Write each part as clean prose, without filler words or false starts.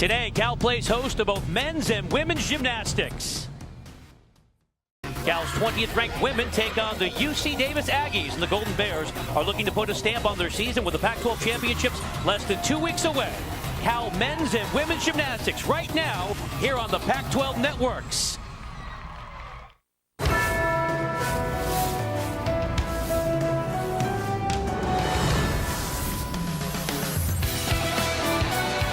Today, Cal plays host to both men's and women's gymnastics. Cal's 20th ranked women take on the UC Davis Aggies, and the Golden Bears are looking to put a stamp on their season with the Pac12 championships less than 2 weeks away. Cal men's and women's gymnastics right now here on the Pac12 Networks.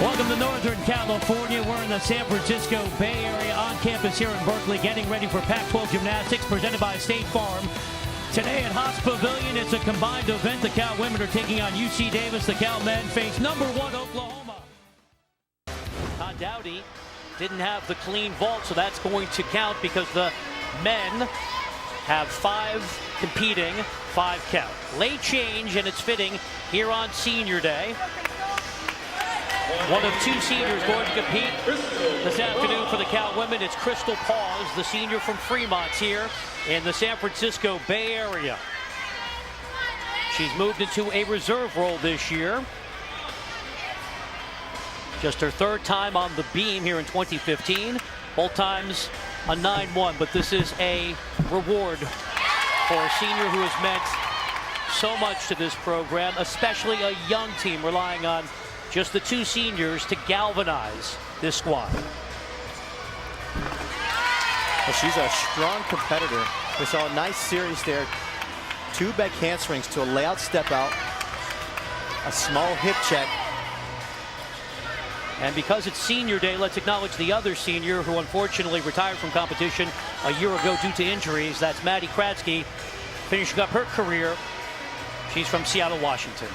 Welcome to Northern California. We're in the San Francisco Bay Area on campus here in Berkeley, getting ready for Pac12 Gymnastics presented by State Farm. Today at Haas Pavilion, it's a combined event. The Cal women are taking on UC Davis. The Cal men face number 1 Oklahoma. Todd Dowdy didn't have the clean vault, so that's going to count because the men have 5 competing, 5 count. Late change, and it's fitting here on Senior Day. One of 2 seniors going to compete this afternoon for the Cal women. It's Crystal Paws, the senior from Fremont here in the San Francisco Bay Area. She's moved into a reserve role this year. Just her 3rd time on the beam here in 2015. Both times a 9-1, but this is a reward for a senior who has meant so much to this program, especially a young team relying on just the 2 seniors to galvanize this squad. Well, she's a strong competitor. We saw a nice series there. 2 back handsprings to a layout step out, a small hip check. And because it's Senior Day, let's acknowledge the other senior who unfortunately retired from competition a year ago due to injuries. That's Maddie Kratzke, finishing up her career. She's from Seattle, Washington.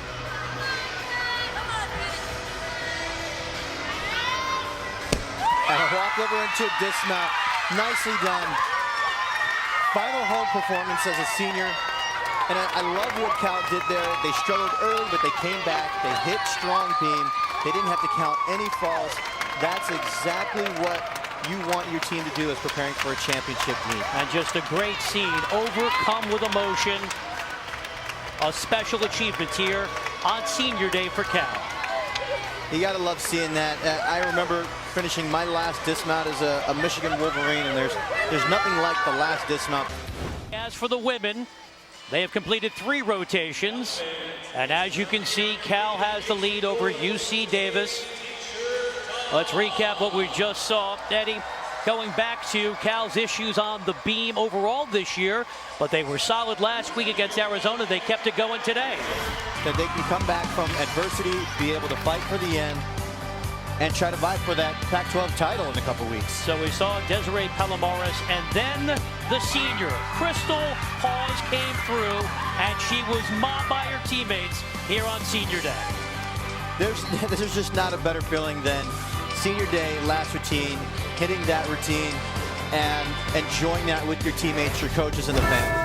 And a walk over into a dismount. Nicely done. Final home performance as a senior. And I love what Cal did there. They struggled early, but they came back. They hit strong beam. They didn't have to count any falls. That's exactly what you want your team to do as preparing for a championship meet. And just a great scene. Overcome with emotion. A special achievement here on Senior Day for Cal. You gotta love seeing that. I remember finishing my last dismount as a Michigan Wolverine, and there's nothing like the last dismount. As for the women, they have completed 3 rotations, and as you can see, Cal has the lead over UC Davis. Let's recap what we just saw. Eddie, going back to Cal's issues on the beam overall this year, but they were solid last week against Arizona. They kept it going today. That they can come back from adversity, be able to fight for the end, and try to vie for that Pac-12 title in a couple weeks. So we saw Desiree Palomares, and then the senior, Crystal Paws, came through, and she was mobbed by her teammates here on Senior Day. There's just not a better feeling than Senior Day, last routine, hitting that routine, and enjoying that with your teammates, your coaches, and the fans.